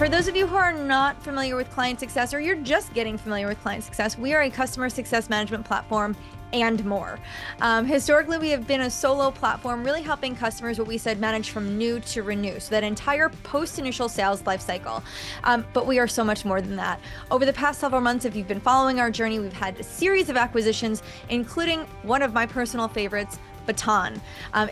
For those of you who are not familiar with Client Success, or you're just getting familiar with Client Success, we are a customer success management platform and more. Historically, we have been a solo platform, really helping customers, what we said, manage from new to renew, so that entire post-initial sales life cycle. But we are so much more than that. Over the past several months, if you've been following our journey, we've had a series of acquisitions, including one of my personal favorites, Baton.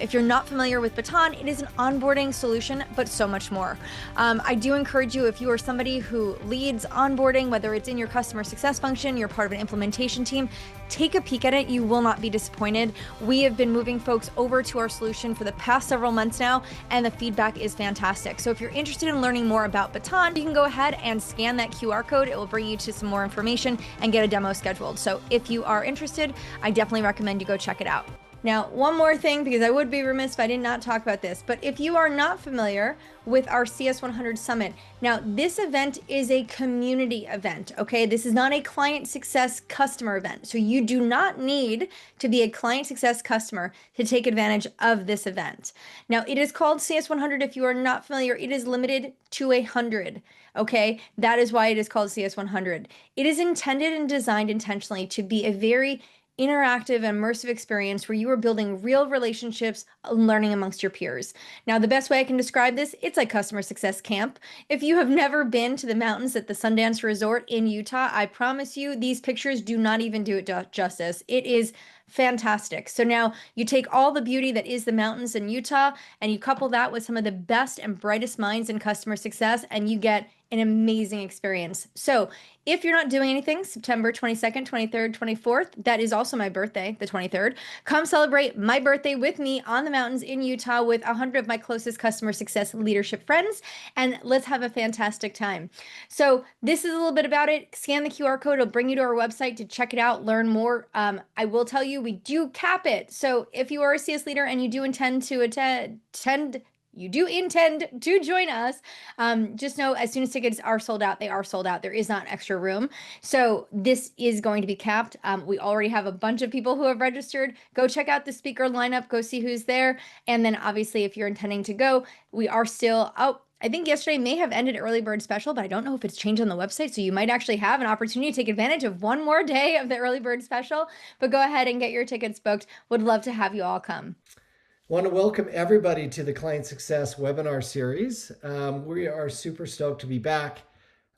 If you're not familiar with Baton, it is an onboarding solution, but so much more. I do encourage you, if you are somebody who leads onboarding, whether it's in your customer success function, you're part of an implementation team, take a peek at it. You will not be disappointed. We have been moving folks over to our solution for the past several months now, and the feedback is fantastic. So if you're interested in learning more about Baton, you can go ahead and scan that QR code. It will bring you to some more information and get a demo scheduled. So if you are interested, I definitely recommend you go check it out. Now, one more thing, because I would be remiss if I did not talk about this, but if you are not familiar with our CS100 Summit, now this event is a community event, okay? This is not a client success customer event. So you do not need to be a client success customer to take advantage of this event. Now, it is called CS100. If you are not familiar, it is limited to 100. Okay, that is why it is called CS100. It is intended and designed intentionally to be a very interactive, immersive experience where you are building real relationships and learning amongst your peers. Now, the best way I can describe this, it's like customer success camp. If you have never been to the mountains at the Sundance Resort in Utah, I promise you these pictures do not even do it justice. It is fantastic. So now you take all the beauty that is the mountains in Utah and you couple that with some of the best and brightest minds in customer success, and you get an amazing experience. So if you're not doing anything, September 22nd, 23rd, 24th, that is also my birthday, the 23rd, come celebrate my birthday with me on the mountains in Utah with 100 of my closest customer success leadership friends, and let's have a fantastic time. So this is a little bit about it. Scan the QR code. It'll bring you to our website to check it out, learn more. I will tell you, we do cap it. So if you are a CS leader and you do intend to join us, just know as soon as tickets are sold out, they are sold out. There is not extra room. So this is going to be capped. We already have a bunch of people who have registered. Go check out the speaker lineup, go see who's there. And then obviously if you're intending to go, we are still out. I think yesterday may have ended early bird special, but I don't know if it's changed on the website. So you might actually have an opportunity to take advantage of one more day of the early bird special, but go ahead and get your tickets booked. Would love to have you all come. Want to welcome everybody to the Client Success webinar series. We are super stoked to be back.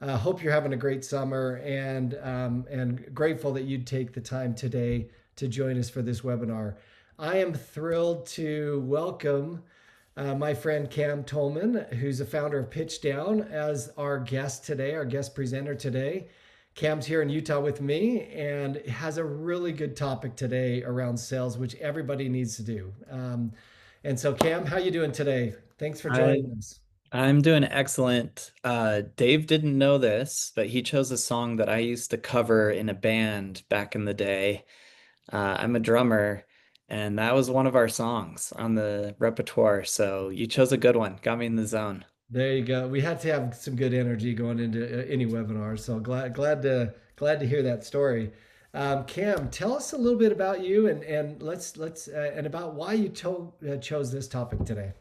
Hope you're having a great summer, and grateful that you'd take the time today to join us for this webinar. I am thrilled to welcome my friend Cam Tolman, who's the founder of PitchDown, as our guest today, our guest presenter today. Cam's here in Utah with me and has a really good topic today around sales, which everybody needs to do. And so Cam, how you doing today? Thanks for joining us. I'm doing excellent. Dave didn't know this, but he chose a song that I used to cover in a band back in the day. I'm a drummer, and that was one of our songs on the repertoire. So you chose a good one. Got me in the zone. There you go. We had to have some good energy going into any webinar. So glad to hear that story. Cam, tell us a little bit about you and let's and about why you chose this topic today.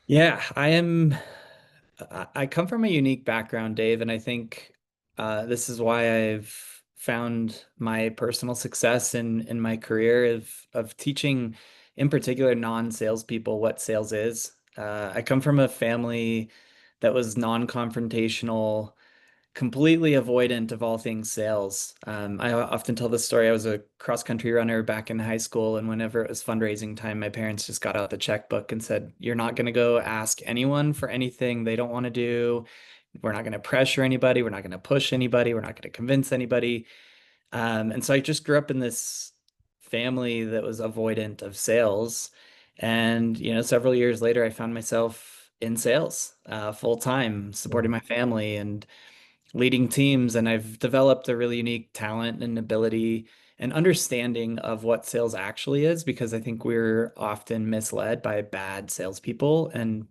Yeah, I come from a unique background, Dave, and I think this is why I've found my personal success in my career of teaching, in particular, non-salespeople what sales is. I come from a family that was non-confrontational, completely avoidant of all things sales. I often tell this story. I was a cross-country runner back in high school, and whenever it was fundraising time, my parents just got out the checkbook and said, "You're not going to go ask anyone for anything they don't want to do. We're not going to pressure anybody. We're not going to push anybody. We're not going to convince anybody." And so I just grew up in this family that was avoidant of sales. And, several years later, I found myself in sales, full time, supporting my family and leading teams. And I've developed a really unique talent and ability and understanding of what sales actually is, because I think we're often misled by bad salespeople. And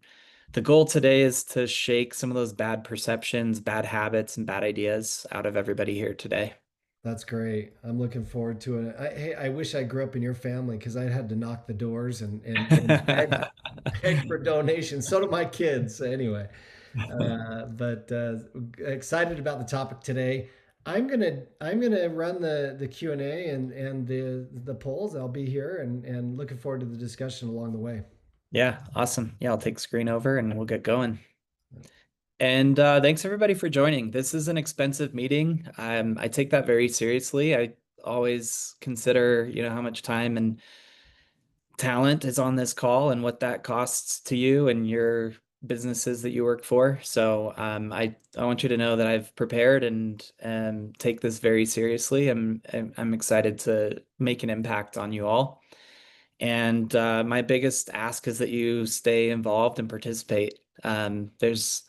the goal today is to shake some of those bad perceptions, bad habits, and bad ideas out of everybody here today. That's great. I'm looking forward to it. Hey, I wish I grew up in your family, because I had to knock the doors and beg for donations. So do my kids. Anyway, But excited about the topic today. I'm gonna run the Q&A and the polls. I'll be here and looking forward to the discussion along the way. Yeah, awesome. Yeah, I'll take screen over and we'll get going. And thanks everybody for joining. This is an expensive meeting. I take that very seriously. I always consider, how much time and talent is on this call and what that costs to you and your businesses that you work for. So I want you to know that I've prepared and take this very seriously. I'm excited to make an impact on you all. And my biggest ask is that you stay involved and participate. There's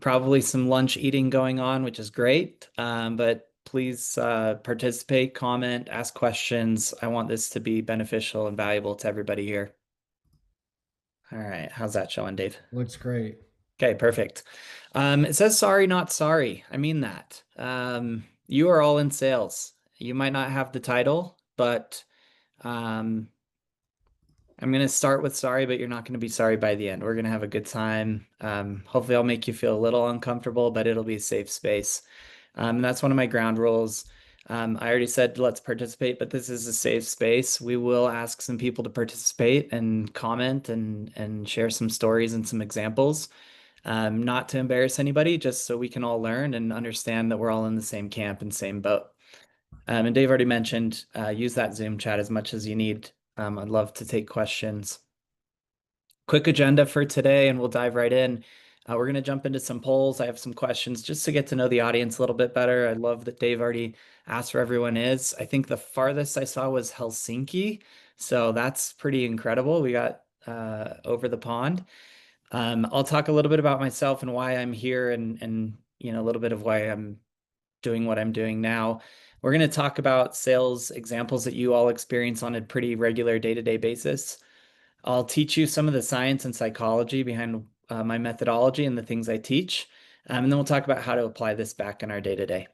probably some lunch eating going on, which is great. But please participate, comment, ask questions. I want this to be beneficial and valuable to everybody here. All right, how's that showing, Dave? Looks great. Okay, perfect. It says sorry, not sorry. I mean that. You are all in sales. You might not have the title, but um, I'm going to start with sorry, but you're not going to be sorry by the end. We're going to have a good time. Hopefully, I'll make you feel a little uncomfortable, but it'll be a safe space. And that's one of my ground rules. I already said let's participate, but this is a safe space. We will ask some people to participate and comment and share some stories and some examples. Not to embarrass anybody, just so we can all learn and understand that we're all in the same camp and same boat. And Dave already mentioned, use that Zoom chat as much as you need. I'd love to take questions. Quick agenda for today, and we'll dive right in. We're going to jump into some polls. I have some questions just to get to know the audience a little bit better. I love that Dave already asked where everyone is. I think the farthest I saw was Helsinki, so that's pretty incredible. We got over the pond. I'll talk a little bit about myself and why I'm here and a little bit of why I'm doing what I'm doing now. We're going to talk about sales examples that you all experience on a pretty regular day-to-day basis. I'll teach you some of the science and psychology behind my methodology and the things I teach. And then we'll talk about how to apply this back in our day-to-day.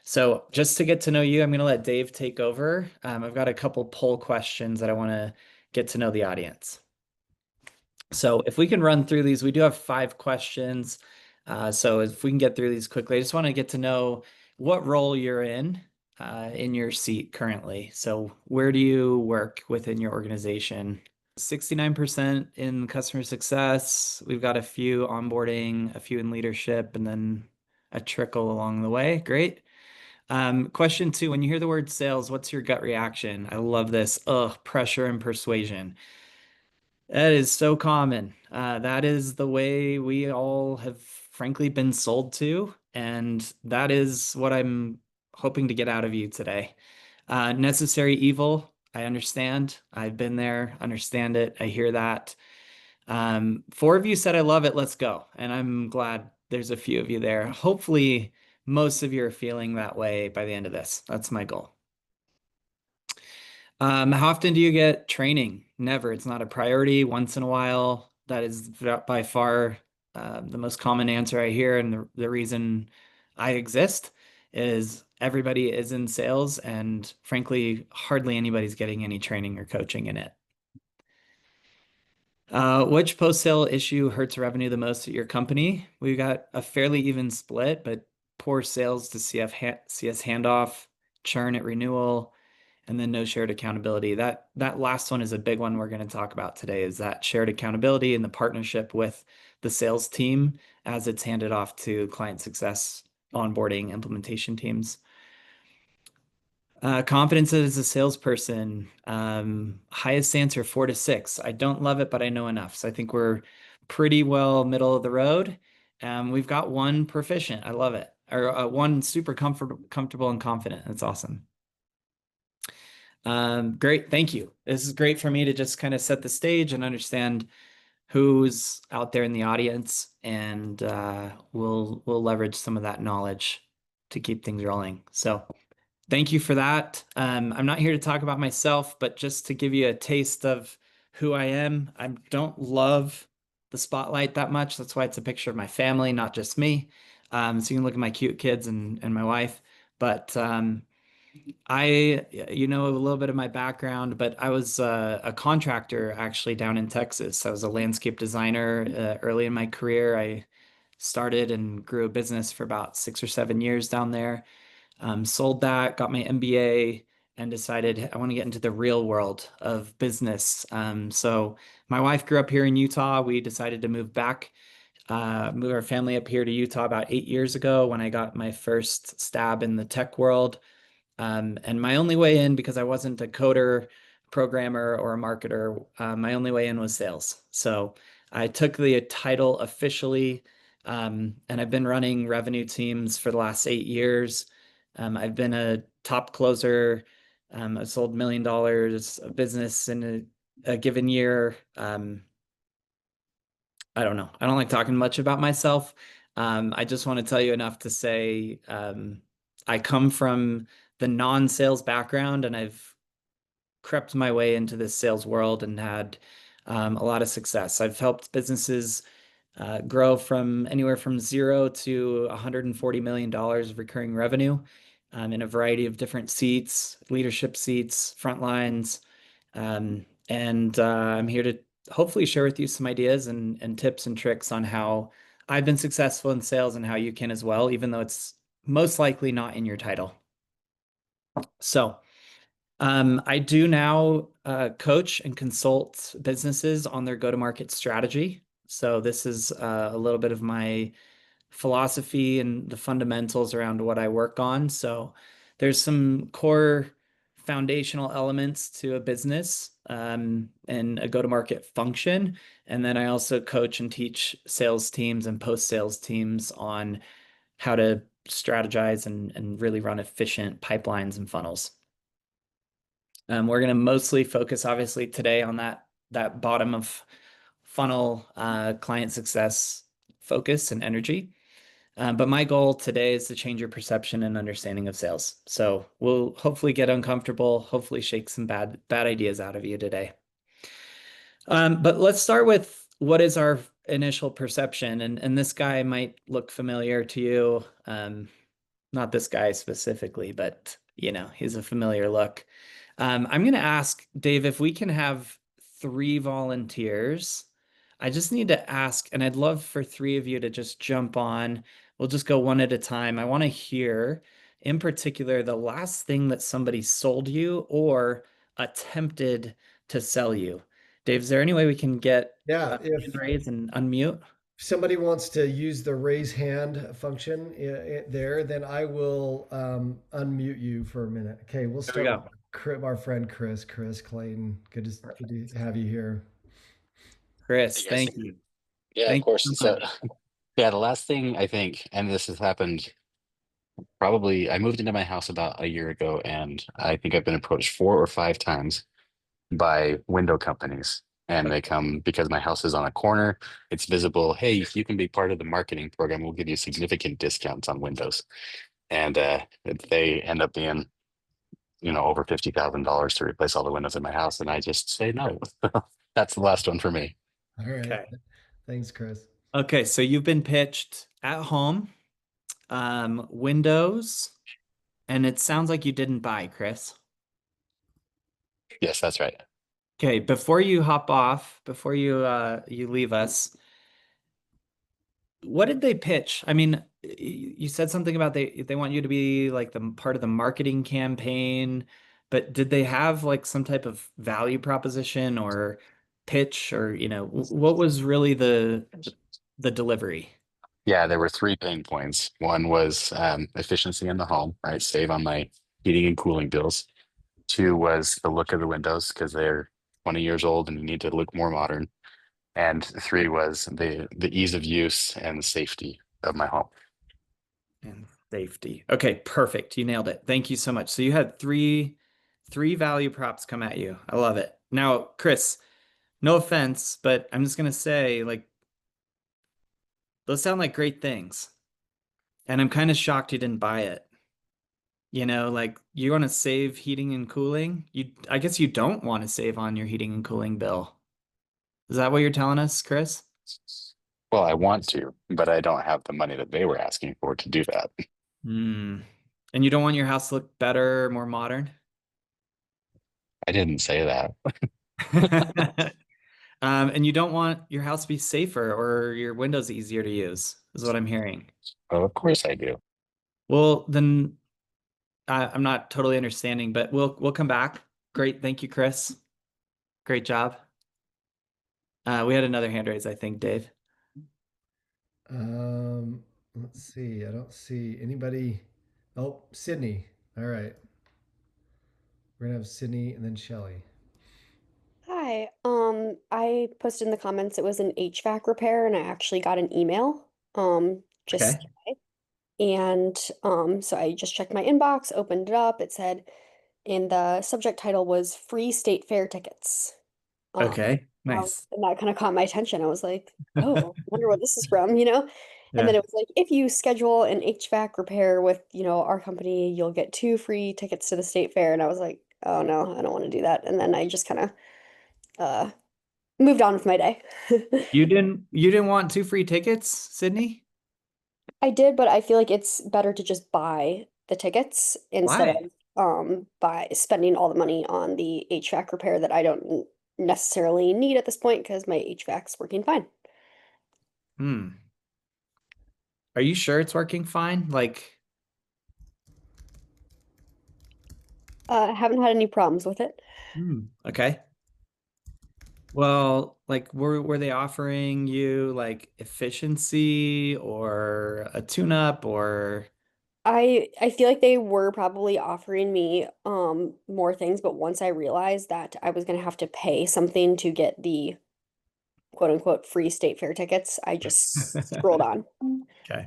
So just to get to know you, I'm going to let Dave take over. I've got a couple poll questions that I want to get to know the audience. So if we can run through these, we do have 5 questions. So if we can get through these quickly, I just want to get to know what role you're in your seat currently. So where do you work within your organization? 69% in customer success. We've got a few onboarding, a few in leadership, and then a trickle along the way. Great. Question 2, when you hear the word sales, what's your gut reaction? I love this. Pressure and persuasion. That is so common. That is the way we all have frankly been sold to, and that is what I'm hoping to get out of you today. Necessary evil, I understand. I've been there, understand it. I hear that. 4 of you said I love it, let's go. And I'm glad there's a few of you there. Hopefully, most of you are feeling that way by the end of this. That's my goal. How often do you get training? Never. It's not a priority. Once in a while. That is by far the most common answer I hear. And the reason I exist is everybody is in sales, and frankly, hardly anybody's getting any training or coaching in it. Which post-sale issue hurts revenue the most at your company? We've got a fairly even split, but poor sales to CS handoff, churn at renewal, and then no shared accountability. That last one is a big one we're going to talk about today, is that shared accountability and the partnership with the sales team as it's handed off to client success, onboarding, implementation teams. Confidence as a salesperson. Highest answer 4 to 6. I don't love it, but I know enough. So I think we're pretty well middle of the road. We've got 1 proficient. I love it. Or 1 super comfortable and confident. That's awesome. Great. Thank you. This is great for me to just kind of set the stage and understand who's out there in the audience, and we'll leverage some of that knowledge to keep things rolling. So thank you for that. I'm not here to talk about myself, but just to give you a taste of who I am. I don't love the spotlight that much. That's why it's a picture of my family, not just me. So you can look at my cute kids and my wife. But a little bit of my background, but I was a contractor actually down in Texas. I was a landscape designer early in my career. I started and grew a business for about 6 or 7 years down there. Sold that, got my MBA, and decided I want to get into the real world of business. So my wife grew up here in Utah. We decided to move our family up here to Utah about 8 years ago when I got my first stab in the tech world. And my only way in, because I wasn't a coder, programmer, or a marketer, my only way in was sales. So I took the title officially, and I've been running revenue teams for the last 8 years. I've been a top closer. I've sold $1 million of business in a given year. I don't know. I don't like talking much about myself. I just want to tell you enough to say I come from the non-sales background, and I've crept my way into this sales world and had a lot of success. I've helped businesses grow from anywhere from 0 to $140 million of recurring revenue in a variety of different seats, leadership seats, front lines. And I'm here to hopefully share with you some ideas and tips and tricks on how I've been successful in sales and how you can as well, even though it's most likely not in your title. So, I do now coach and consult businesses on their go-to-market strategy. So this is a little bit of my philosophy and the fundamentals around what I work on. So there's some core foundational elements to a business and a go-to-market function. And then I also coach and teach sales teams and post-sales teams on how to strategize and really run efficient pipelines and funnels. We're going to mostly focus, obviously, today on that bottom of funnel client success focus and energy. But my goal today is to change your perception and understanding of sales. So we'll hopefully get uncomfortable, hopefully shake some bad ideas out of you today. But let's start with what is our initial perception. And this guy might look familiar to you. Not this guy specifically, but he's a familiar look. I'm going to ask Dave if we can have 3 volunteers. I just need to ask, and I'd love for 3 of you to just jump on. We'll just go one at a time. I want to hear, in particular, the last thing that somebody sold you or attempted to sell you. Dave, is there any way we can get Yeah, hand raise and unmute? somebody wants to use the raise hand function there, then I will unmute you for a minute. Okay, we'll There we start go. with our friend Chris Clayton. Good to have you here. Chris, Yes. thank you. Yeah, of Thank you course. so So, much. yeah, the last thing I think, and this has happened probably, I moved into my house about a year ago, and I think I've been approached 4 or 5 times by window companies. And they come because my house is on a corner. It's visible. Hey, if you can be part of the marketing program, we'll give you significant discounts on windows. And they end up being, over $50,000 to replace all the windows in my house. And I just say no. That's the last one for me. All right. Okay. Thanks, Chris. Okay, so you've been pitched at home, Windows, and it sounds like you didn't buy, Chris. Yes, that's right. Okay, before you hop off, before you leave us, what did they pitch? I mean, you said something about they want you to be like the part of the marketing campaign, but did they have like some type of value proposition or pitch or what was really the delivery? Yeah, there were 3 pain points. One was efficiency in the home, right? Save on my heating and cooling bills. 2 was the look of the windows because they're 20 years old and you need to look more modern. And 3 was the ease of use and the safety of my home. And safety. Okay, perfect. You nailed it. Thank you so much. So you had three value props come at you. I love it. Now, Chris, no offense, but I'm just gonna say, like, those sound like great things. And I'm kind of shocked you didn't buy it. Like you want to save heating and cooling. I guess you don't want to save on your heating and cooling bill. Is that what you're telling us, Chris? Well, I want to, but I don't have the money that they were asking for to do that. Hmm. And you don't want your house to look better, more modern? I didn't say that. And you don't want your house to be safer or your windows easier to use, is what I'm hearing. Oh, of course I do. Well, then I'm not totally understanding, but we'll come back. Great, thank you, Chris. Great job. We had another hand raise, I think, Dave. Let's see. I don't see anybody. Oh, Sydney. All right. We're gonna have Sydney and then Shelly. Hi. I posted in the comments it was an HVAC repair and I actually got an email. Okay. Just and so I just checked my inbox, opened it up. It said and the subject title was free state fair tickets. Um, Okay. Nice. and that kind of caught my attention. I was like, oh, I wonder what this is from, you know? And then Yeah. it was like, if you schedule an HVAC repair with, our company, you'll get 2 free tickets to the state fair. And I was like, oh no, I don't want to do that. And then I just kind of uh moved on with my day. You didn't want 2 free tickets, Sydney? I did, but I feel like it's better to just buy the tickets instead of Why? by spending all the money on the HVAC repair that I don't necessarily need at this point because my HVAC's working fine. Hmm. Are you sure it's working fine? Like, Haven't had any problems with it. okay. Well, like were they offering you like efficiency or a tune-up or I feel like they were probably offering me more things, but once I realized that I was gonna have to pay something to get the quote unquote free state fair tickets, I just scrolled on. Okay.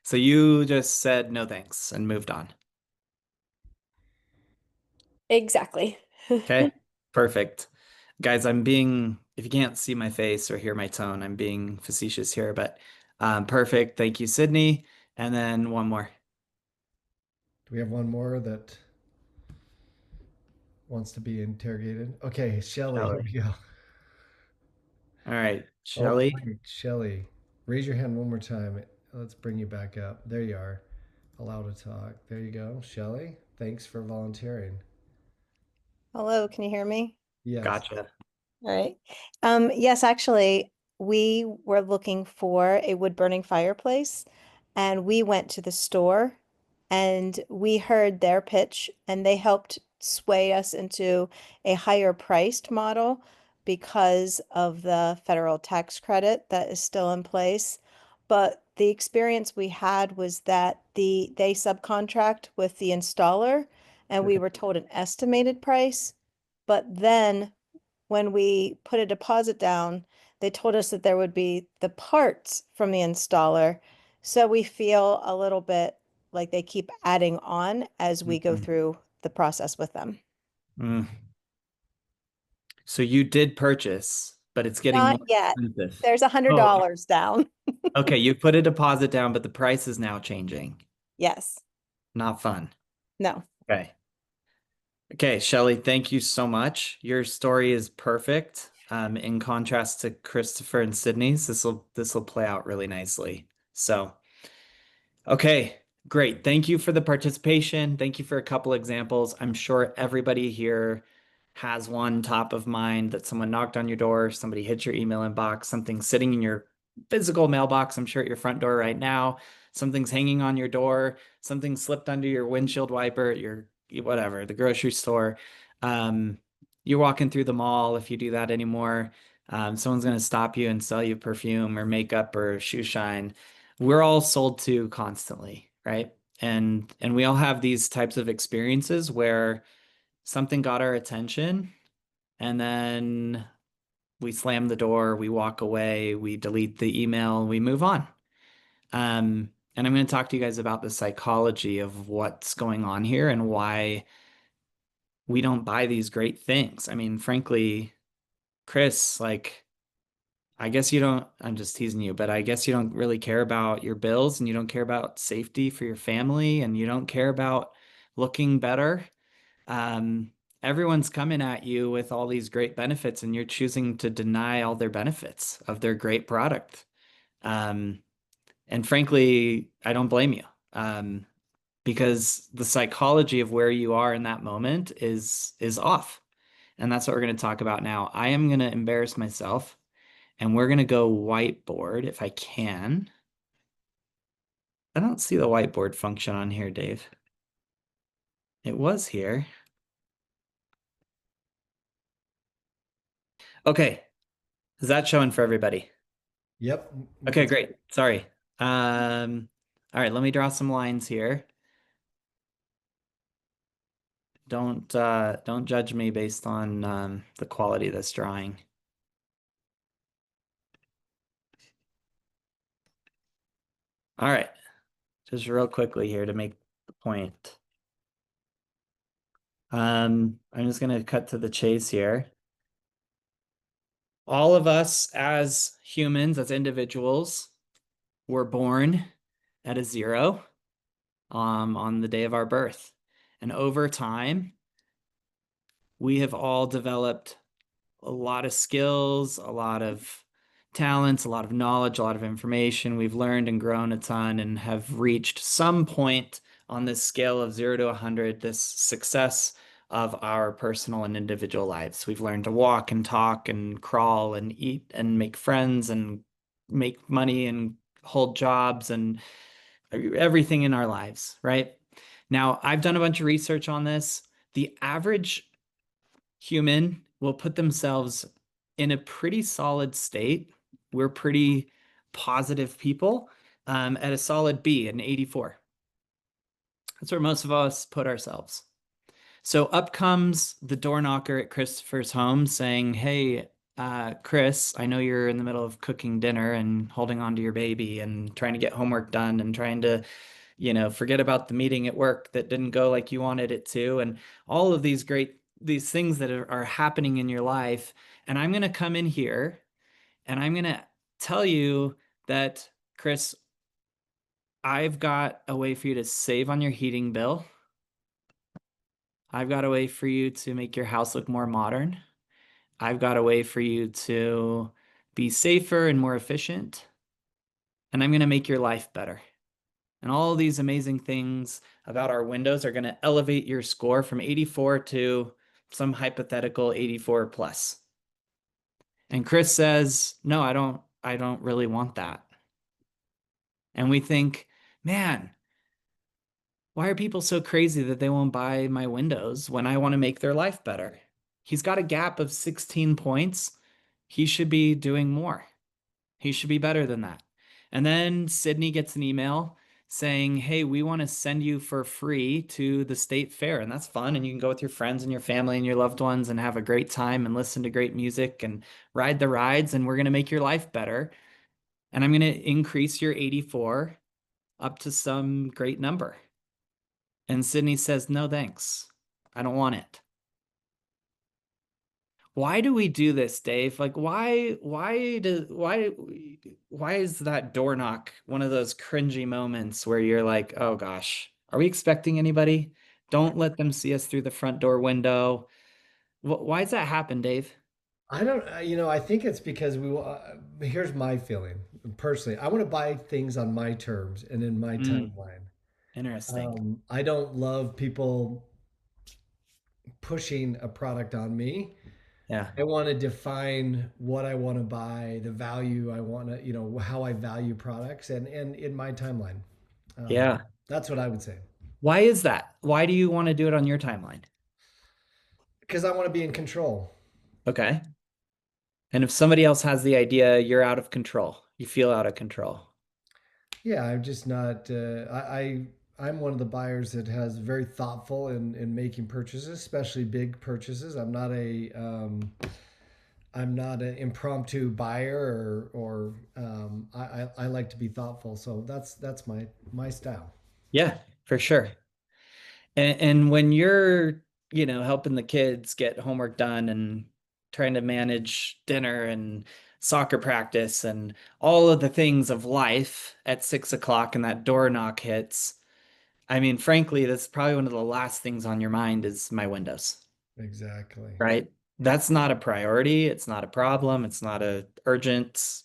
So you just said no thanks and moved on. Exactly. Okay. Perfect. Guys, if you can't see my face or hear my tone, I'm being facetious here, but perfect. Thank you, Sydney. And then one more. Do we have one more that wants to be interrogated? Okay, Shelly, here Shelley. we go. All right, Oh, Shelly. wait, Shelly. Raise your hand one more time. Let's bring you back up. There you are. Allow to talk. There you go. Shelly, thanks for volunteering. Hello, can you hear me? Yes. Gotcha. All right. Yes, actually, we were looking for a wood burning fireplace and we went to the store and we heard their pitch and they helped sway us into a higher priced model because of the federal tax credit that is still in place. But the experience we had was that they subcontract with the installer and we Okay. were told an estimated price. But then when we put a deposit down, they told us that there would be the parts from the installer. So we feel a little bit like they keep adding on as we go Mhm. through the process with them. Mm. So you did purchase, but it's getting Not more yet. expensive. There's Oh, $100 down. okay. You put a deposit down, but the price is now changing. Yes. Not fun. No. Okay. Okay, Shelly, thank you so much. Your story is perfect. In contrast to Christopher and Sydney's, this will play out really nicely. So, okay, great. Thank you for the participation. Thank you for a couple examples. I'm sure everybody here has one top of mind that someone knocked on your door, somebody hit your email inbox, something sitting in your physical mailbox, I'm sure at your front door right now, something's hanging on your door, something slipped under your windshield wiper at your whatever, the grocery store. Um, you're walking through the mall if you do that anymore. Someone's going to stop you and sell you perfume or makeup or shoe shine. We're all sold to constantly, right? And we all have these types of experiences where something got our attention and then we slam the door, we walk away, we delete the email, we move on. And I'm going to talk to you guys about the psychology of what's going on here and why we don't buy these great things. I mean, frankly, Chris, like, I guess you don't, I'm just teasing you, but I guess you don't really care about your bills and you don't care about safety for your family and you don't care about looking better. um, Everyone's coming at you with all these great benefits, and you're choosing to deny all their benefits of their great product. Um, and frankly, I don't blame you, because the psychology of where you are in that moment is off. And that's what we're going to talk about now. I am going to embarrass myself and we're going to go whiteboard if I can. I don't see the whiteboard function on here, Dave. It was here. Okay. Is that showing for everybody? Yep. Okay, great. Sorry. All right, let me draw some lines here. Don't judge me based on the quality of this drawing. All right, just real quickly here to make the point. I'm just gonna cut to the chase here. All of us as humans, as individuals, were born at a 0 on the day of our birth. And over time, we have all developed a lot of skills, a lot of talents, a lot of knowledge, a lot of information. We've learned and grown a ton and have reached some point on this scale of 0 to 100, this success of our personal and individual lives. We've learned to walk and talk and crawl and eat and make friends and make money and hold jobs and everything in our lives, right? Now, I've done a bunch of research on this. The average human will put themselves in a pretty solid state. We're pretty positive people at a solid B, an 84. That's where most of us put ourselves. So up comes the door knocker at Christopher's home saying, hey, Chris, I know you're in the middle of cooking dinner and holding on to your baby and trying to get homework done and trying to, forget about the meeting at work that didn't go like you wanted it to. And all of these things that are happening in your life. And I'm going to come in here and I'm going to tell you that, Chris, I've got a way for you to save on your heating bill. I've got a way for you to make your house look more modern. I've got a way for you to be safer and more efficient. And I'm going to make your life better. And all these amazing things about our windows are going to elevate your score from 84 to some hypothetical 84 plus. And Chris says, no, I don't really want that. And we think, man, why are people so crazy that they won't buy my windows when I want to make their life better? He's got a gap of 16 points. He should be doing more. He should be better than that. And then Sydney gets an email saying, hey, we want to send you for free to the state fair. And that's fun. And you can go with your friends and your family and your loved ones and have a great time and listen to great music and ride the rides. And we're going to make your life better. And I'm going to increase your 84 up to some great number. And Sydney says, no, thanks. I don't want it. Why do we do this, Dave? Like, why is that door knock one of those cringy moments where you're like, oh gosh, are we expecting anybody? Don't let them see us through the front door window. Why does that happen, Dave? I don't, I think it's because here's my feeling personally. I want to buy things on my terms and in my timeline. Interesting. I don't love people pushing a product on me. Yeah. I want to define what I want to buy, the value I want to, how I value products and in my timeline. Yeah. That's what I would say. Why is that? Why do you want to do it on your timeline? Because I want to be in control. Okay. And if somebody else has the idea, you're out of control. You feel out of control. Yeah, I'm just not. I'm one of the buyers that has very thoughtful in making purchases, especially big purchases. I'm not an impromptu buyer or I like to be thoughtful. So that's my style. Yeah, for sure. And when you're, helping the kids get homework done and trying to manage dinner and soccer practice and all of the things of life at 6 o'clock and that door knock hits, I mean, frankly, that's probably one of the last things on your mind is my windows, Exactly. right? That's not a priority. It's not a problem. It's not a urgent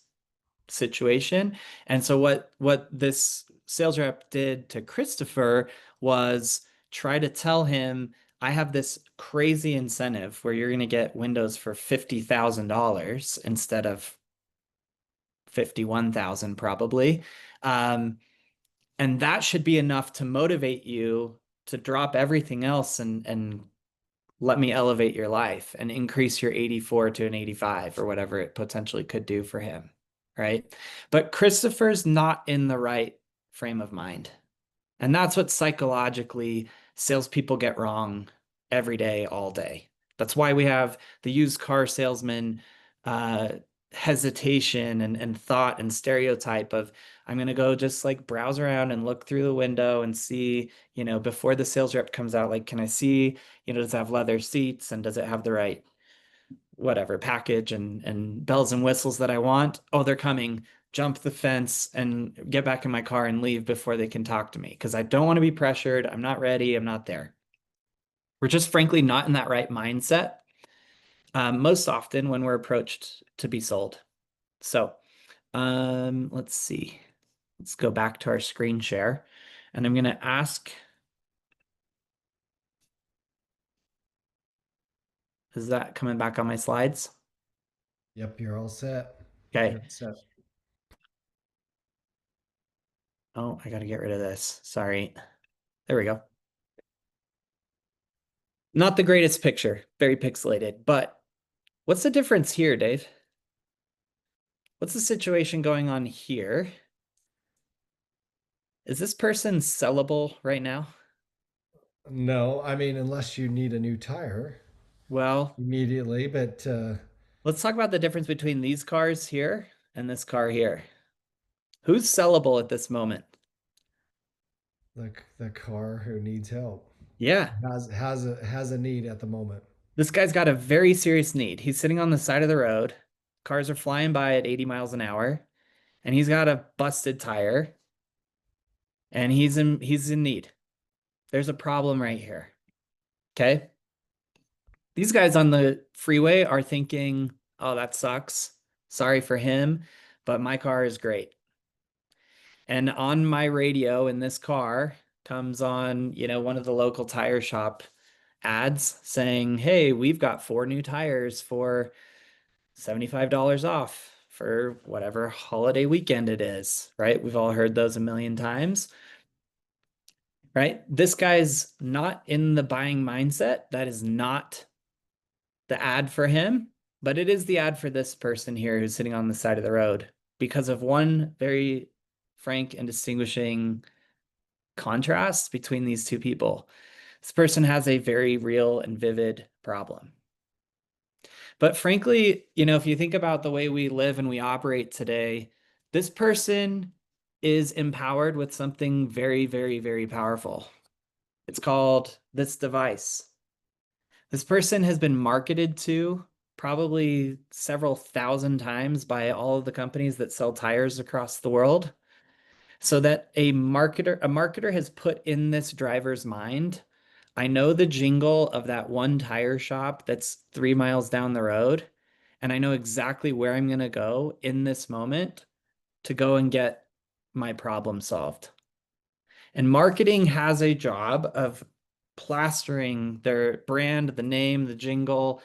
situation. And so what this sales rep did to Christopher was try to tell him, I have this crazy incentive where you're going to get windows for $50,000 instead of 51,000 probably. And that should be enough to motivate you to drop everything else and let me elevate your life and increase your 84 to an 85 or whatever it potentially could do for him, right? But Christopher's not in the right frame of mind. And that's what psychologically salespeople get wrong every day, all day. That's why we have the used car salesman hesitation and thought and stereotype of, I'm going to go just like browse around and look through the window and see, before the sales rep comes out, like, can I see, does it have leather seats and does it have the right whatever package and bells and whistles that I want? Oh, they're coming. Jump the fence and get back in my car and leave before they can talk to me because I don't want to be pressured. I'm not ready. I'm not there. We're just frankly not in that right mindset most often when we're approached to be sold. So let's see. Let's go back to our screen share. And I'm going to ask, is that coming back on my slides? Yep, you're all set. Okay. You're set. Oh, I got to get rid of this. Sorry. There we go. Not the greatest picture, very pixelated, but what's the difference here, Dave? What's the situation going on here? Is this person sellable right now? No, I mean, unless you need a new tire Well, immediately, but let's talk about the difference between these cars here and this car here. Who's sellable at this moment? the car who needs help Yeah, has a need at the moment. this guy's got a very serious need. He's sitting on the side of the road. Cars are flying by at 80 miles an hour, and he's got a busted tire, and he's in need. There's a problem right here. Okay? These guys on the freeway are thinking, "Oh, that sucks. Sorry for him, but my car is great." And on my radio in this car comes on, one of the local tire shop ads saying, "Hey, we've got 4 new tires for $75 off for whatever holiday weekend it is," right? We've all heard those a million times, right? This guy's not in the buying mindset. That is not the ad for him, but it is the ad for this person here who's sitting on the side of the road because of one very frank and distinguishing contrast between these two people. This person has a very real and vivid problem. But frankly, if you think about the way we live and we operate today, this person is empowered with something very, very, very powerful. It's called this device. This person has been marketed to probably several thousand times by all of the companies that sell tires across the world, so that a marketer has put in this driver's mind, I know the jingle of that one tire shop that's 3 miles down the road, and I know exactly where I'm going to go in this moment to go and get my problem solved. And marketing has a job of plastering their brand, the name, the jingle,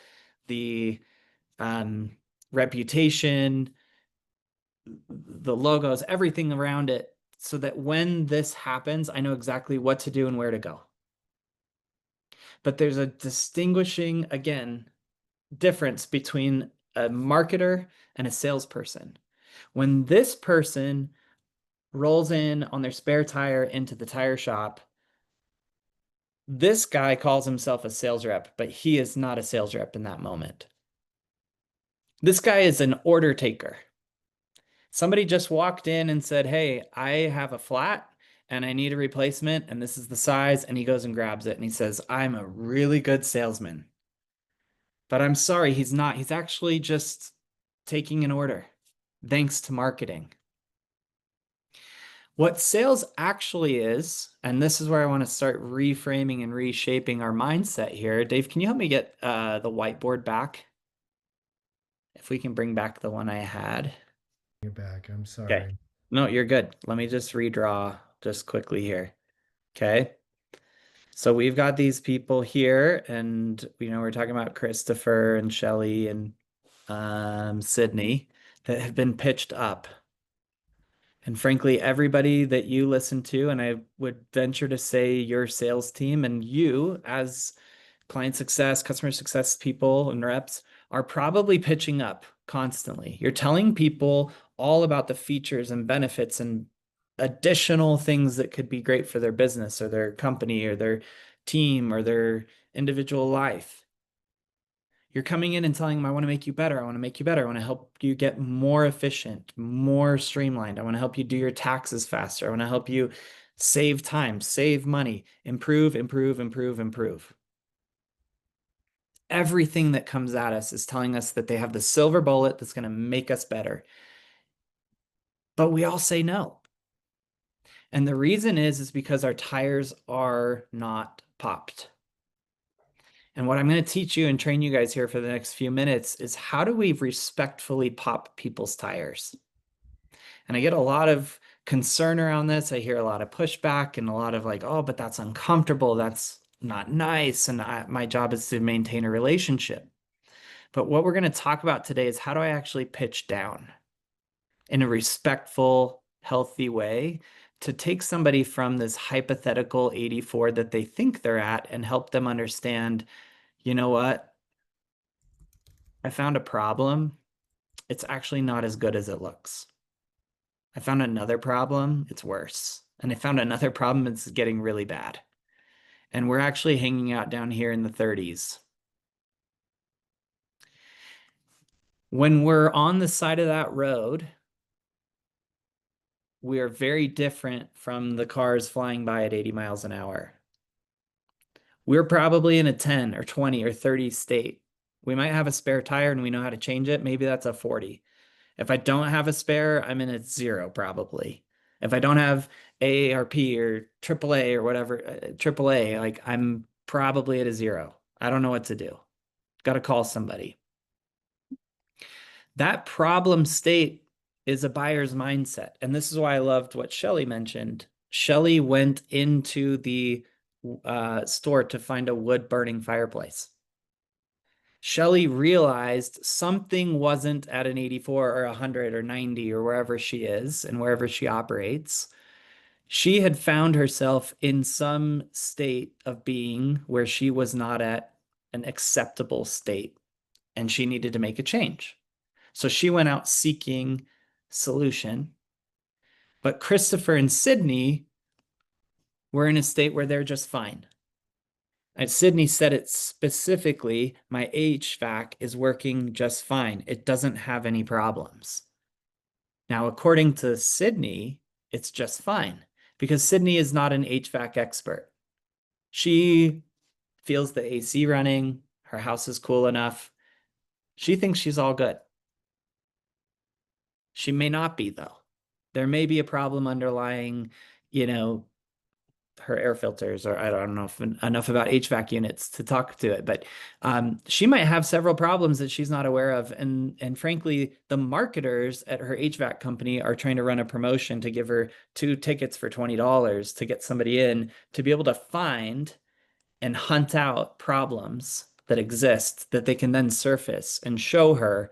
the reputation, the logos, everything around it, so that when this happens, I know exactly what to do and where to go. But there's a distinguishing, again, difference between a marketer and a salesperson. When this person rolls in on their spare tire into the tire shop, this guy calls himself a sales rep, but he is not a sales rep in that moment. This guy is an order taker. Somebody just walked in and said, "Hey, I have a flat and I need a replacement, and this is the size." And he goes and grabs it and he says, "I'm a really good salesman." But I'm sorry, he's not. He's actually just taking an order, thanks to marketing. What sales actually is, and this is where I want to start reframing and reshaping our mindset here. Dave, can you help me get the whiteboard back? If we can bring back the one I had. You're back. I'm sorry. Okay. No, you're good. Let me just redraw just quickly here. Okay. So we've got these people here, and we're talking about Christopher and Shelley and Sydney that have been pitched up. And frankly, everybody that you listen to, and I would venture to say your sales team and you as client success, customer success people and reps are probably pitching up constantly. You're telling people all about the features and benefits and additional things that could be great for their business or their company or their team or their individual life. You're coming in and telling them, I want to make you better. I want to make you better. I want to help you get more efficient, more streamlined. I want to help you do your taxes faster. I want to help you save time, save money, improve, improve, improve, improve. Everything that comes at us is telling us that they have the silver bullet that's going to make us better. But we all say no. And the reason is because our tires are not popped. And what I'm going to teach you and train you guys here for the next few minutes is how do we respectfully pop people's tires? And I get a lot of concern around this. I hear a lot of pushback and a lot of like, oh, but that's uncomfortable. That's not nice. And my job is to maintain a relationship. But what we're going to talk about today is how do I actually pitch down in a respectful, healthy way to take somebody from this hypothetical 84 that they think they're at and help them understand, you know what? I found a problem. It's actually not as good as it looks. I found another problem. It's worse. And I found another problem. It's getting really bad. And we're actually hanging out down here in the 30s. When we're on the side of that road, we are very different from the cars flying by at 80 miles an hour. We're probably in a 10 or 20 or 30 state. We might have a spare tire and we know how to change it. Maybe that's a 40. If I don't have a spare, I'm in a 0 probably. If I don't have AARP or AAA or whatever, AAA, like I'm probably at a 0. I don't know what to do. Got to call somebody. That problem state is a buyer's mindset. And this is why I loved what Shelley mentioned. Shelley went into the store to find a wood burning fireplace. Shelley realized something wasn't at an 84 or 100 or 90 or wherever she is and wherever she operates. She had found herself in some state of being where she was not at an acceptable state and she needed to make a change. So she went out seeking solution. But Christopher and Sydney were in a state where they're just fine. And Sydney said it specifically, my HVAC is working just fine. It doesn't have any problems. Now, according to Sydney, it's just fine because Sydney is not an HVAC expert. She feels the AC running, her house is cool enough. She thinks she's all good. She may not be, though. There may be a problem underlying, her air filters, or I don't know enough about HVAC units to talk to it, but she might have several problems that she's not aware of. And frankly, the marketers at her HVAC company are trying to run a promotion to give her 2 tickets for $20 to get somebody in to be able to find and hunt out problems that exist that they can then surface and show her,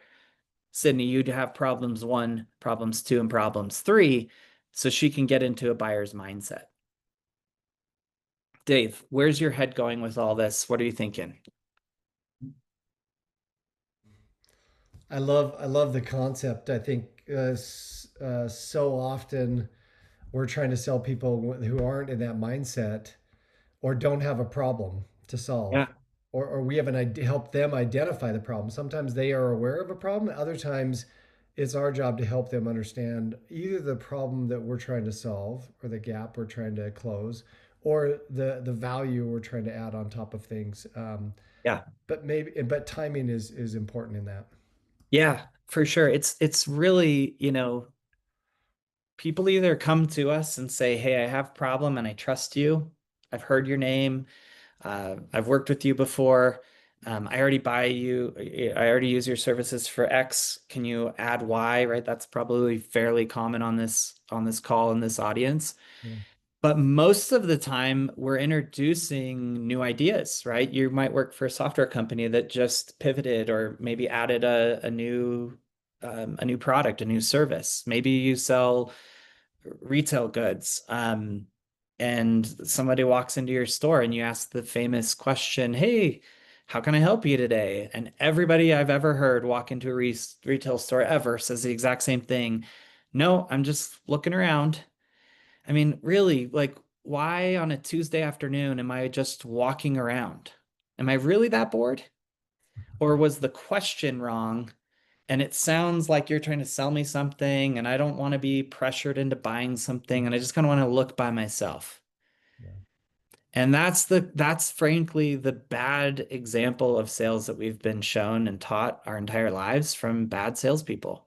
Sydney, you'd have problems 1, problems 2, and problems 3, so she can get into a buyer's mindset. Dave, where's your head going with all this? What are you thinking? I love the concept. I think so often we're trying to sell people who aren't in that mindset or don't have a problem to solve. Yeah. Or we haven't helped them identify the problem. Sometimes they are aware of a problem. Other times it's our job to help them understand either the problem that we're trying to solve or the gap we're trying to close or the value we're trying to add on top of things. Yeah. But timing is important in that. Yeah, for sure. It's really, people either come to us and say, hey, I have a problem and I trust you. I've heard your name. I've worked with you before. I already buy you. I already use your services for X. Can you add Y, right? That's probably fairly common on this call in this audience. Yeah. But most of the time, we're introducing new ideas, right? You might work for a software company that just pivoted or maybe added a new product, a new service. Maybe you sell retail goods, and somebody walks into your store and you ask the famous question, "Hey, how can I help you today?" And everybody I've ever heard walk into a retail store ever says the exact same thing. No, I'm just looking around. I mean, really, like, why on a Tuesday afternoon am I just walking around? Am I really that bored? Or was the question wrong? And it sounds like you're trying to sell me something, and I don't want to be pressured into buying something, and I just kind of want to look by myself. Yeah. And that's frankly the bad example of sales that we've been shown and taught our entire lives from bad salespeople.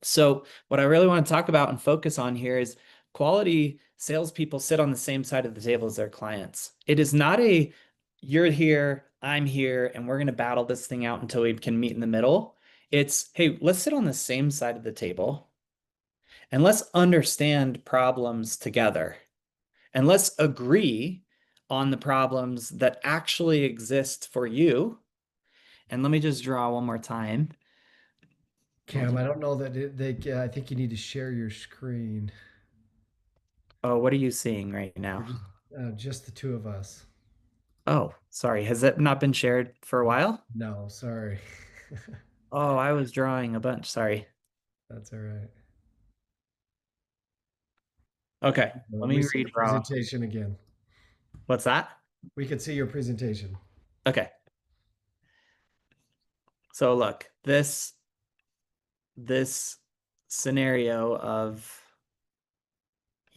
So what I really want to talk about and focus on here is quality salespeople sit on the same side of the table as their clients. It is not a you're here, I'm here, and we're going to battle this thing out until we can meet in the middle. It's, hey, let's sit on the same side of the table and let's understand problems together. And let's agree on the problems that actually exist for you. And let me just draw one more time. Cam, I don't know that I think you need to share your screen. Oh, what are you seeing right We're now? just the two of us. Oh, sorry. Has it not been shared for a while? No, sorry. Oh, I was drawing a bunch. Sorry. That's all right. Okay, let We me see the redraw. presentation again. What's that? We can see your presentation. Okay. So look, this scenario of,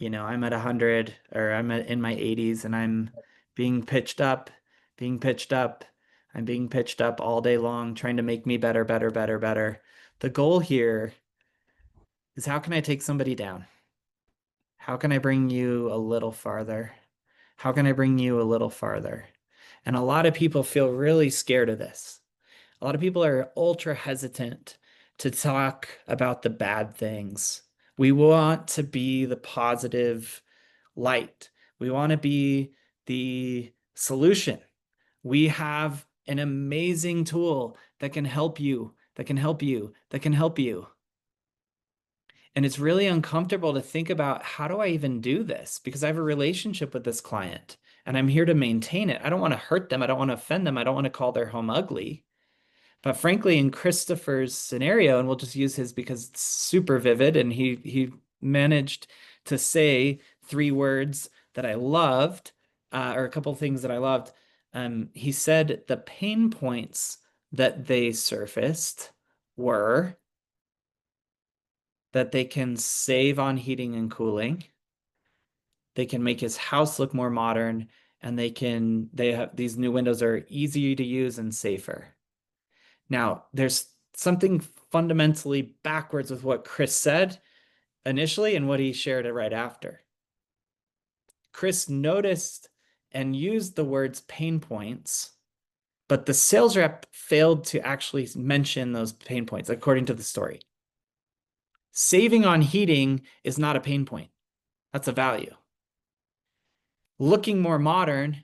I'm at 100 or in my 80s and I'm being pitched up, being pitched up. I'm being pitched up all day long, trying to make me better, better, better, better. The goal here is how can I take somebody down? How can I bring you a little farther? How can I bring you a little farther? And a lot of people feel really scared of this. A lot of people are ultra hesitant to talk about the bad things. We want to be the positive light. We want to be the solution. We have an amazing tool that can help you, that can help you, that can help you. And it's really uncomfortable to think about, how do I even do this? Because I have a relationship with this client and I'm here to maintain it. I don't want to hurt them. I don't want to offend them. I don't want to call their home ugly. But frankly, in Christopher's scenario, and we'll just use his because it's super vivid, and he managed to say three words that I loved, or a couple of things that I loved. He said the pain points that they surfaced were that they can save on heating and cooling, they can make his house look more modern, and they have these new windows are easier to use and safer. Now, there's something fundamentally backwards with what Chris said initially and what he shared it right after. Chris noticed and used the words pain points, but the sales rep failed to actually mention those pain points, according to the story. Saving on heating is not a pain point. That's a value. Looking more modern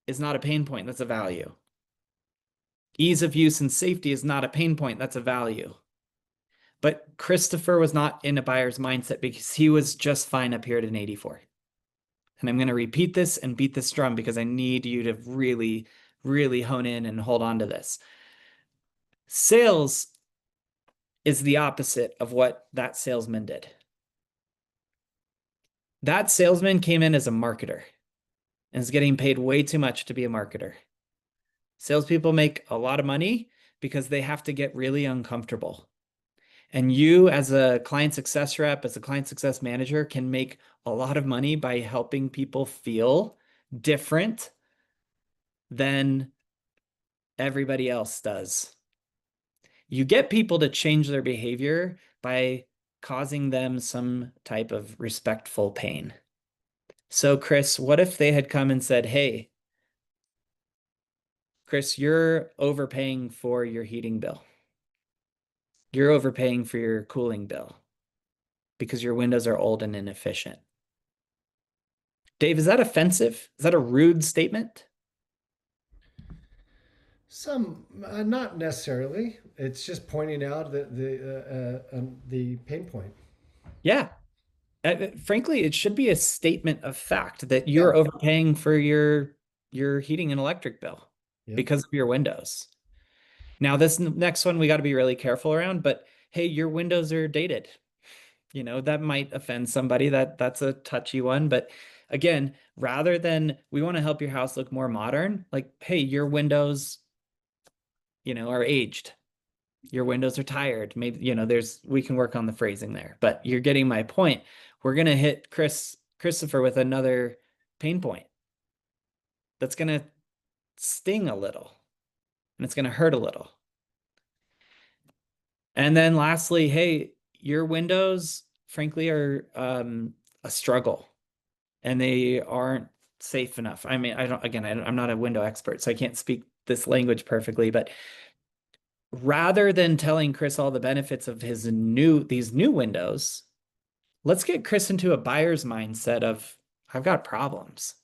is not a pain point. That's a value. Ease of use and safety is not a pain point. That's a value. But Christopher was not in a buyer's mindset because he was just fine up here at an 84. And I'm going to repeat this and beat this drum because I need you to really, really hone in and hold on to this. Sales is the opposite of what that salesman did. That salesman came in as a marketer and is getting paid way too much to be a marketer. Salespeople make a lot of money because they have to get really uncomfortable. And you, as a client success rep, as a client success manager, can make a lot of money by helping people feel different than everybody else does. You get people to change their behavior by causing them some type of respectful pain. So, Chris, what if they had come and said, "Hey, Chris, you're overpaying for your heating bill. You're overpaying for your cooling bill because your windows are old and inefficient. Dave, is that offensive? Is that a rude statement? Some, not necessarily. It's just pointing out the pain point. Yeah. Frankly, it should be a statement of fact that Yeah. you're overpaying for your heating and electric bill Yep. because of your windows. Now, this next one we got to be really careful around, but hey, your windows are dated. That might offend somebody. That's a touchy one, but again, rather than we want to help your house look more modern, like, hey, your windows, are aged. Your windows are tired. Maybe, we can work on the phrasing there, but you're getting my point. We're gonna hit Christopher with another pain point that's gonna sting a little and it's gonna hurt a little. And then lastly, hey, your windows, frankly, are a struggle and they aren't safe enough. I mean, I'm not a window expert, so I can't speak this language perfectly, but rather than telling Chris all the benefits of these new windows, let's get Chris into a buyer's mindset of, I've got problems.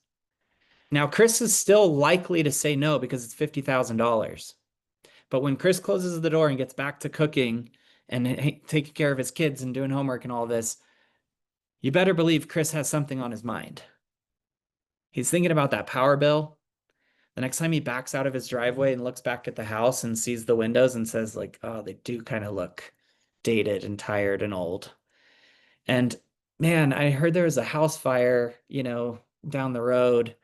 Now, Chris is still likely to say no because it's $50,000. But when Chris closes the door and gets back to cooking and taking care of his kids and doing homework and all this, you better believe Chris has something on his mind. He's thinking about that power bill. The next time he backs out of his driveway and looks back at the house and sees the windows and says, like, oh, they do kind of look dated and tired and old. And man, I heard there was a house fire, down the road.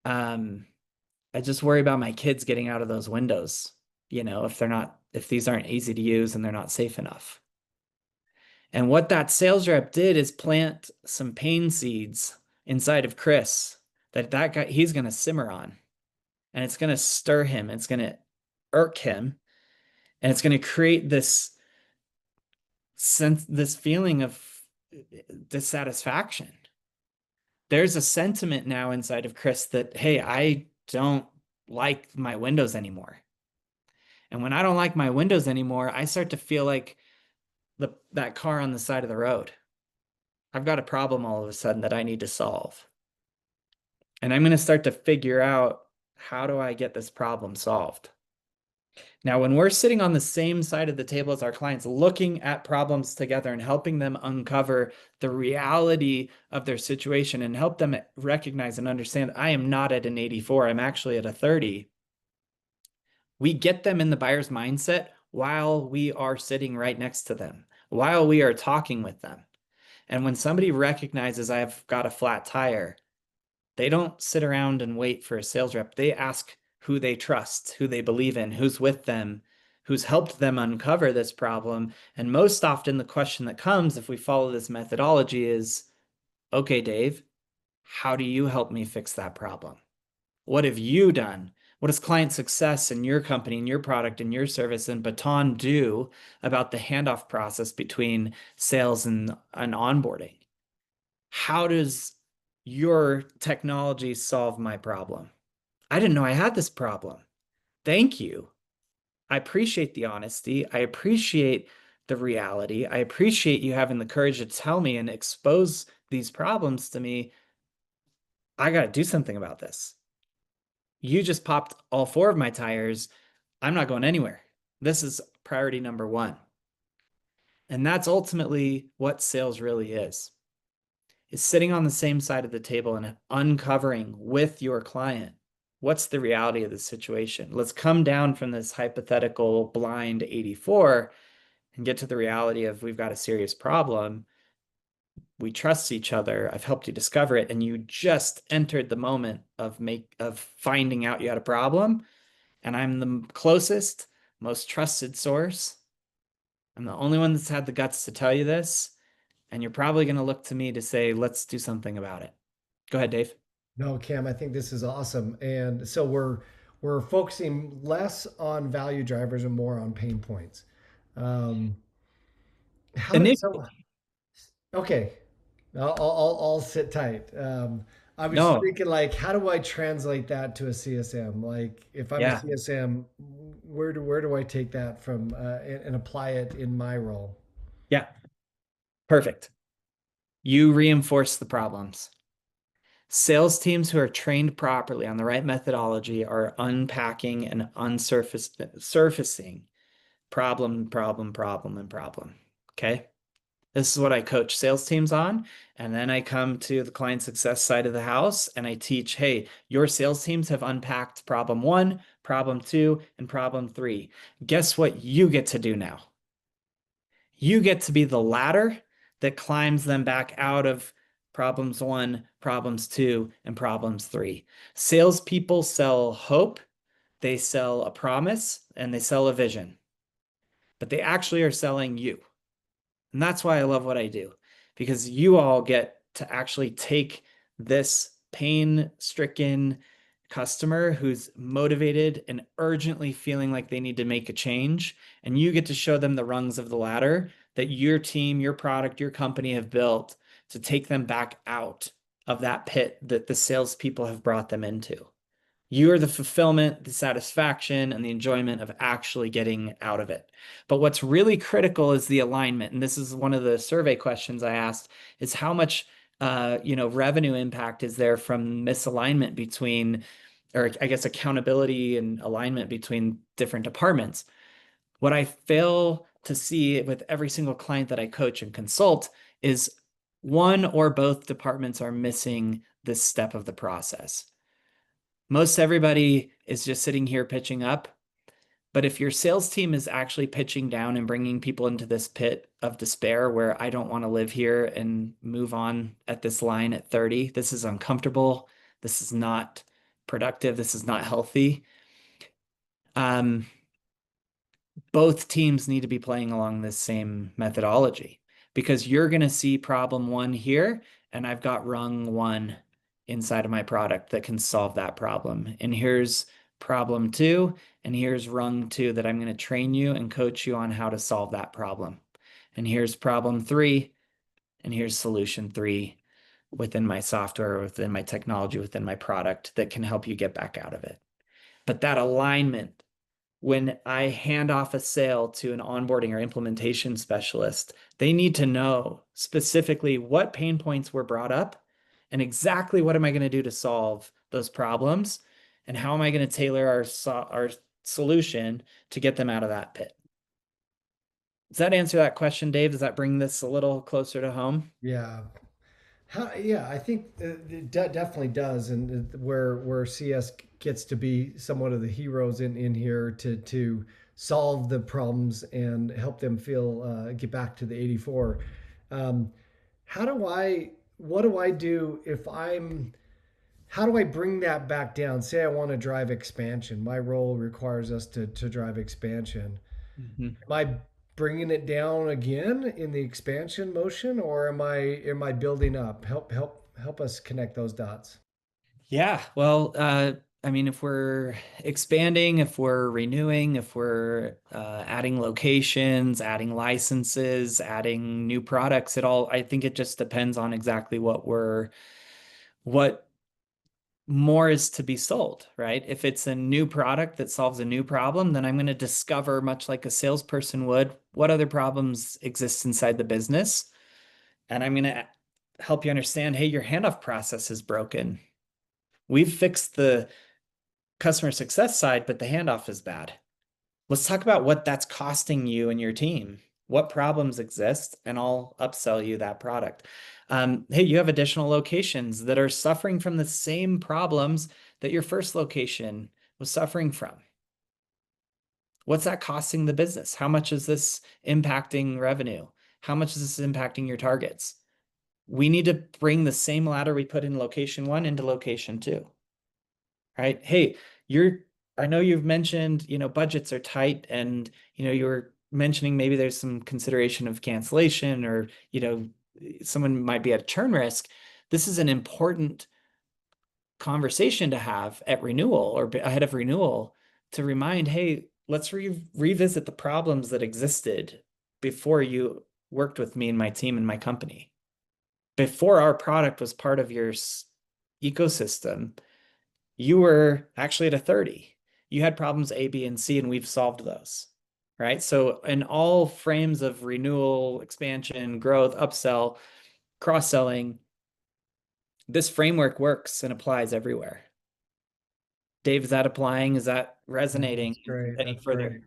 I just worry about my kids getting out of those windows, if these aren't easy to use and they're not safe enough. And what that sales rep did is plant some pain seeds inside of Chris that guy, he's going to simmer on, and it's going to stir him. It's going to irk him, and it's going to create this sense, this feeling of dissatisfaction. There's a sentiment now inside of Chris that, hey, I don't like my windows anymore. And when I don't like my windows anymore, I start to feel like that car on the side of the road. I've got a problem all of a sudden that I need to solve. And I'm going to start to figure out, how do I get this problem solved? Now, when we're sitting on the same side of the table as our clients, looking at problems together and helping them uncover the reality of their situation and help them recognize and understand, I am not at an 84, I'm actually at a 30. We get them in the buyer's mindset while we are sitting right next to them, while we are talking with them. And when somebody recognizes I've got a flat tire, they don't sit around and wait for a sales rep. They ask who they trust, who they believe in, who's with them, who's helped them uncover this problem. And most often the question that comes, if we follow this methodology, is, okay, Dave, how do you help me fix that problem? What have you done? What does client success in your company and your product and your service and Baton do about the handoff process between sales and onboarding? How does your technology solve my problem? I didn't know I had this problem. Thank you. I appreciate the honesty. I appreciate the reality. I appreciate you having the courage to tell me and expose these problems to me. I got to do something about this. You just popped all 4 of my tires. I'm not going anywhere. This is priority number 1. And that's ultimately what sales really is sitting on the same side of the table and uncovering with your client, what's the reality of the situation? Let's come down from this hypothetical blind 84 and get to the reality of, we've got a serious problem. We trust each other. I've helped you discover it. And you just entered the moment of finding out you had a problem. And I'm the closest, most trusted source. I'm the only one that's had the guts to tell you this. And you're probably going to look to me to say, let's do something about it. Go ahead, Dave. No, Cam, I think this is awesome. And so we're focusing less on value drivers and more on pain points. Okay, I'll sit tight. I was No. thinking, like, how do I translate that to a CSM? Like, if I'm a CSM, where do I take that from and apply it in my role? Yeah. Perfect. You reinforce the problems. Sales teams who are trained properly on the right methodology are unpacking and surfacing problem, problem, problem, and problem. Okay. This is what I coach sales teams on. And then I come to the client success side of the house and I teach, hey, your sales teams have unpacked problem 1, problem 2, and problem 3. Guess what you get to do now? You get to be the ladder that climbs them back out of problems 1, problems 2, and problems 3. Salespeople sell hope, they sell a promise, and they sell a vision, but they actually are selling you. And that's why I love what I do, because you all get to actually take this pain-stricken customer who's motivated and urgently feeling like they need to make a change, and you get to show them the rungs of the ladder that your team, your product, your company have built to take them back out of that pit that the salespeople have brought them into. You are the fulfillment, the satisfaction, and the enjoyment of actually getting out of it. But what's really critical is the alignment. And this is one of the survey questions I asked, is how much revenue impact is there from misalignment between, or I guess accountability and alignment between different departments. What I fail to see with every single client that I coach and consult is one or both departments are missing this step of the process. Most everybody is just sitting here pitching up. But if your sales team is actually pitching down and bringing people into this pit of despair where I don't want to live here and move on at this line at 30, this is uncomfortable, this is not productive, this is not healthy. Both teams need to be playing along this same methodology, because you're going to see problem 1 here, and I've got rung 1 inside of my product that can solve that problem. And here's problem 2, and here's rung 2 that I'm going to train you and coach you on how to solve that problem. And here's problem 3, and here's solution 3 within my software, within my technology, within my product that can help you get back out of it. But that alignment, when I hand off a sale to an onboarding or implementation specialist, they need to know specifically what pain points were brought up and exactly what am I going to do to solve those problems, and how am I going to tailor our solution to get them out of that pit. Does that answer that question, Dave? Does that bring this a little closer to home? Yeah. I think it definitely does, and where CS gets to be somewhat of the heroes in here to solve the problems and help them feel get back to the 84. What do I do if how do I bring that back down? Say I want to drive expansion. My role requires us to drive expansion. Mm-hmm. Am I bringing it down again in the expansion motion, or am I building up? Help us connect those dots. Yeah, well, I mean, if we're expanding, if we're renewing, if we're adding locations, adding licenses, adding new products, I think it just depends on exactly what more is to be sold, right? If it's a new product that solves a new problem, then I'm going to discover, much like a salesperson would, what other problems exist inside the business. And I'm going to help you understand, hey, your handoff process is broken. We've fixed the customer success side, but the handoff is bad. Let's talk about what that's costing you and your team. What problems exist, and I'll upsell you that product. Hey, you have additional locations that are suffering from the same problems that your first location was suffering from. What's that costing the business? How much is this impacting revenue? How much is this impacting your targets? We need to bring the same ladder we put in location 1 into location 2. Right? Hey, I know you've mentioned, budgets are tight, and, you were mentioning maybe there's some consideration of cancellation, or, someone might be at churn risk. This is an important conversation to have at renewal or ahead of renewal, to remind, hey, let's revisit the problems that existed before you worked with me and my team and my company. Before our product was part of your ecosystem, you were actually at a 30. You had problems A, B, and C, and we've solved those, right? So in all frames of renewal, expansion, growth, upsell, cross-selling, this framework works and applies everywhere. Dave, is that applying? Is that resonating That's great. any That's great. further?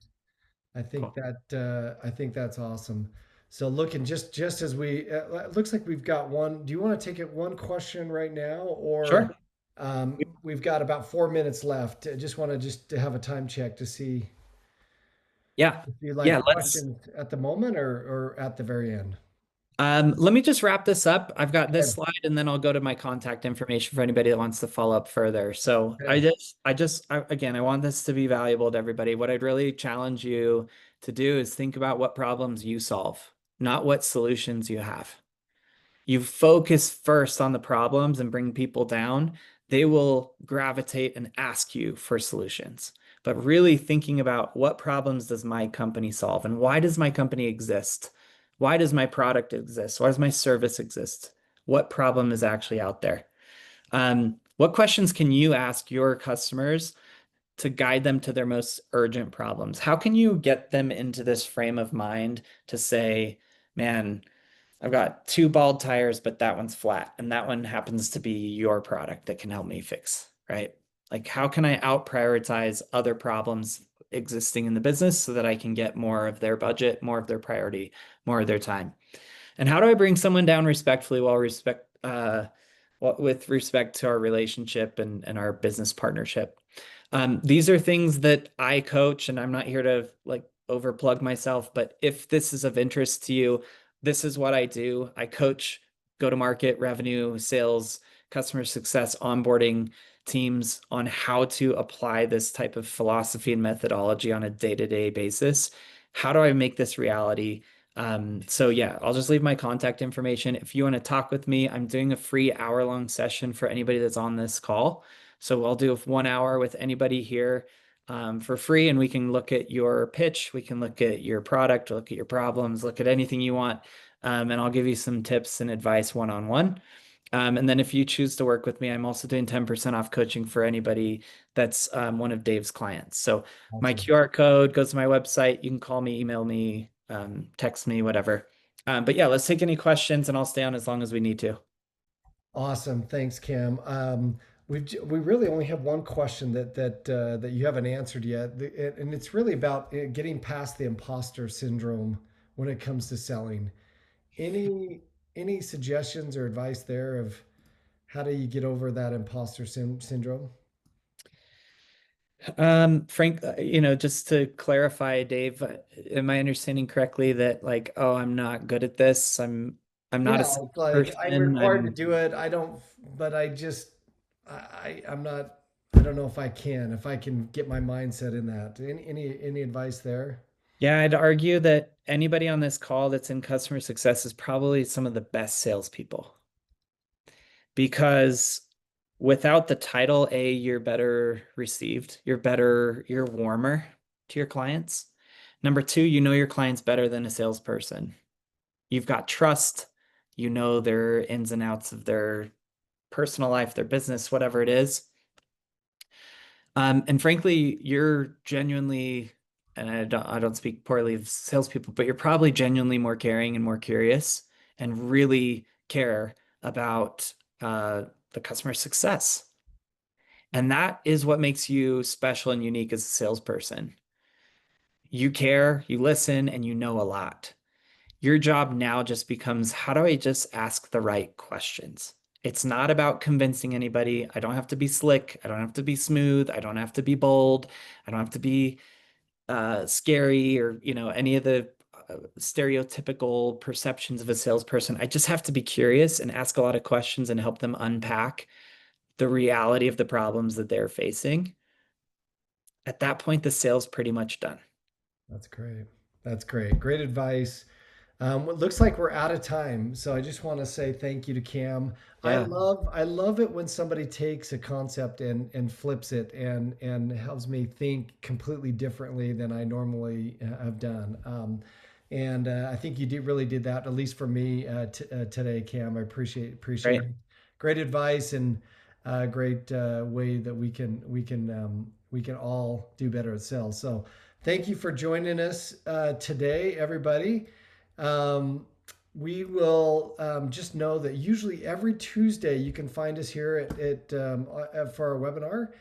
I Cool. that I think that's awesome. So looking just as we it looks like we've got one. Do you want to take it one question right now, or Sure. we've got about 4 minutes left? I just want to just to have a time check to see Yeah. if you Yeah, like let's questions at the moment or at the very end. let me just wrap this up. I've got this Okay. slide and then I'll go to my contact information for anybody that wants to follow up further. So Okay. again, I want this to be valuable to everybody. What I'd really challenge you to do is think about what problems you solve, not what solutions you have. You focus first on the problems and bring people down, they will gravitate and ask you for solutions. But really thinking about what problems does my company solve and why does my company exist? Why does my product exist? Why does my service exist? What problem is actually out there? What questions can you ask your customers to guide them to their most urgent problems? How can you get them into this frame of mind to say, man, I've got two bald tires, but that one's flat, and that one happens to be your product that can help me fix, right? Like, how can I out prioritize other problems existing in the business so that I can get more of their budget, more of their priority, more of their time? And how do I bring someone down respectfully with respect to our relationship and our business partnership? These are things that I coach, and I'm not here to like overplug myself, but if this is of interest to you, this is what I do. I coach go-to-market, revenue, sales, customer success, onboarding teams on how to apply this type of philosophy and methodology on a day-to-day basis. How do I make this reality? So yeah, I'll just leave my contact information. If you want to talk with me, I'm doing a free hour-long session for anybody that's on this call. So I'll do 1 hour with anybody here for free, and we can look at your pitch, we can look at your product, look at your problems, look at anything you want, and I'll give you some tips and advice one-on-one. And then if you choose to work with me, I'm also doing 10% off coaching for anybody that's one of Dave's clients. So my Awesome. QR code goes to my website. You can call me, email me, text me, whatever. But yeah, let's take any questions and I'll stay on as long as we need to. Awesome. Thanks, Kim. We really only have one question that you haven't answered yet, and it's really about getting past the imposter syndrome when it comes to selling. Any any suggestions or advice there of how do you get over that imposter syndrome? Frank, just to clarify, Dave, am I understanding correctly that like, oh, I'm not good at this. I'm not a Yeah, it's like I'm person. required to do it. I don't, but I just I'm not. I don't know if I can get my mindset in that. Any advice there? Yeah, I'd argue that anybody on this call that's in customer success is probably some of the best salespeople because without the title, A, you're better received, you're warmer to your clients. Number two, you know your clients better than a salesperson. You've got trust, you know their ins and outs of their personal life, their business, whatever it is. And frankly, you're genuinely, and I don't speak poorly of salespeople, but you're probably genuinely more caring and more curious and really care about the customer success. And that is what makes you special and unique as a salesperson. You care, you listen, and you know a lot. Your job now just becomes how do I just ask the right questions? It's not about convincing anybody. I don't have to be slick. I don't have to be smooth. I don't have to be bold. I don't have to be scary or, any of the stereotypical perceptions of a salesperson. I just have to be curious and ask a lot of questions and help them unpack the reality of the problems that they're facing. At that point, the sale's pretty much done. That's great. That's great. Great advice. It looks like we're out of time, so I just want to say thank you to Cam. Yeah, I love it when somebody takes a concept and flips it and helps me think completely differently than I normally have done. And I think you really did that, at least for me today, Cam. I appreciate right. it. Great advice and great way that we can all do better at sales. So thank you for joining us today, everybody. Um, we will just know that usually every Tuesday you can find us here for our webinar.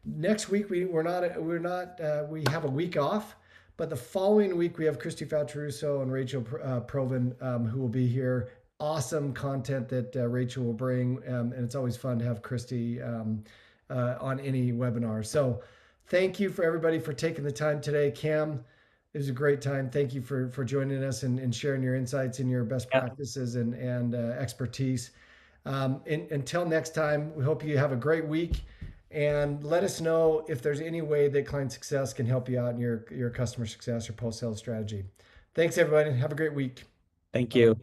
Next week we have a week off, but the following week we have Christy Faltruso and Rachel Proven who will be here. Awesome content that Rachel will bring, and it's always fun to have Christy on any webinar. So thank you for everybody for taking the time today. Cam, it was a great time. Thank you for joining us and sharing your insights and your best practices and expertise. Until next time, we hope you have a great week, and let us know if there's any way that ClientSuccess can help you out in your customer success or post-sales strategy. Thanks, everybody. Have a great week. Thank you.